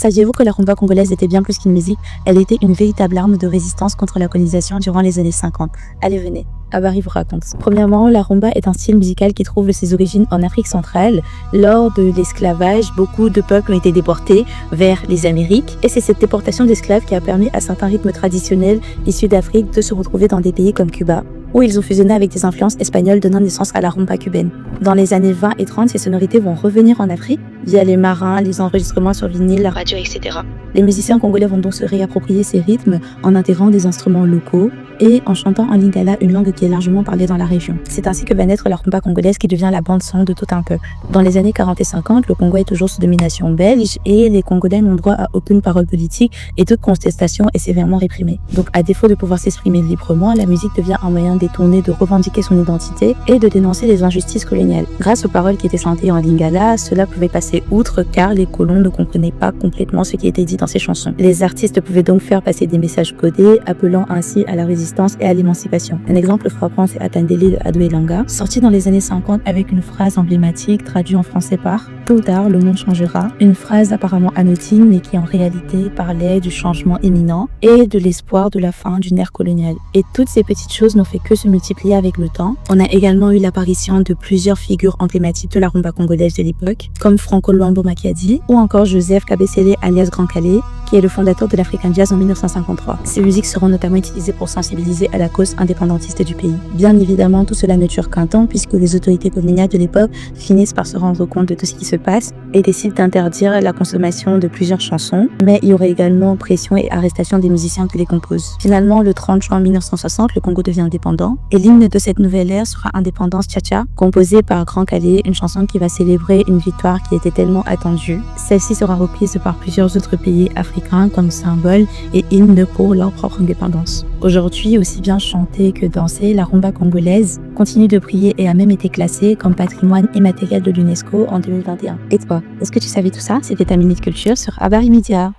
Saviez-vous que la rumba congolaise était bien plus qu'une musique? Elle était une véritable arme de résistance contre la colonisation durant les années 50. Allez, venez. Abari vous raconte. Premièrement, la rumba est un style musical qui trouve ses origines en Afrique centrale. Lors de l'esclavage, beaucoup de peuples ont été déportés vers les Amériques. Et c'est cette déportation d'esclaves qui a permis à certains rythmes traditionnels issus d'Afrique de se retrouver dans des pays comme Cuba, où ils ont fusionné avec des influences espagnoles donnant naissance à la rumba cubaine. Dans les années 20 et 30, ces sonorités vont revenir en Afrique via les marins, les enregistrements sur vinyle, la radio, etc. Les musiciens congolais vont donc se réapproprier ces rythmes en intégrant des instruments locaux et en chantant en lingala, une langue qui est largement parlée dans la région. C'est ainsi que va naître la rumba congolaise qui devient la bande-son de tout un peuple. Dans les années 40 et 50, le Congo est toujours sous domination belge et les Congolais n'ont droit à aucune parole politique et toute contestation est sévèrement réprimée. Donc à défaut de pouvoir s'exprimer librement, la musique devient un moyen détourné de revendiquer son identité et de dénoncer les injustices coloniales. Grâce aux paroles qui étaient chantées en lingala, cela pouvait passer outre car les colons ne comprenaient pas complètement ce qui était dit dans ces chansons. Les artistes pouvaient donc faire passer des messages codés, appelant ainsi à la résistance et à l'émancipation. Un exemple frappant, c'est Atandeli de Adou Elanga, sorti dans les années 50 avec une phrase emblématique traduite en français par « Tôt ou tard, le monde changera », une phrase apparemment anodine mais qui en réalité parlait du changement imminent et de l'espoir de la fin d'une ère coloniale. Et toutes ces petites choses n'ont fait que se multiplier avec le temps. On a également eu l'apparition de plusieurs figures emblématiques de la rumba congolaise de l'époque, comme Franco Luambo Makiadi ou encore Joseph Kabesele alias Grand Calais, qui est le fondateur de l'African Jazz en 1953. Ces musiques seront notamment utilisées pour sensibiliser à la cause indépendantiste du pays. Bien évidemment, tout cela ne dure qu'un temps puisque les autorités coloniales de l'époque finissent par se rendre compte de tout ce qui se passe et décident d'interdire la consommation de plusieurs chansons, mais il y aurait également pression et arrestation des musiciens qui les composent. Finalement, le 30 juin 1960, le Congo devient indépendant et l'hymne de cette nouvelle ère sera Indépendance Tcha-Tcha, composée par Grand Calais, une chanson qui va célébrer une victoire qui était tellement attendue. Celle-ci sera reprise par plusieurs autres pays africains comme symbole et hymne pour leur propre indépendance. Aujourd'hui, aussi bien chantée que dansée, la rumba congolaise continue de briller et a même été classée comme patrimoine immatériel de l'UNESCO en 2021. Et toi, est-ce que tu savais tout ça? C'était ta Minute Culture sur Abari Media.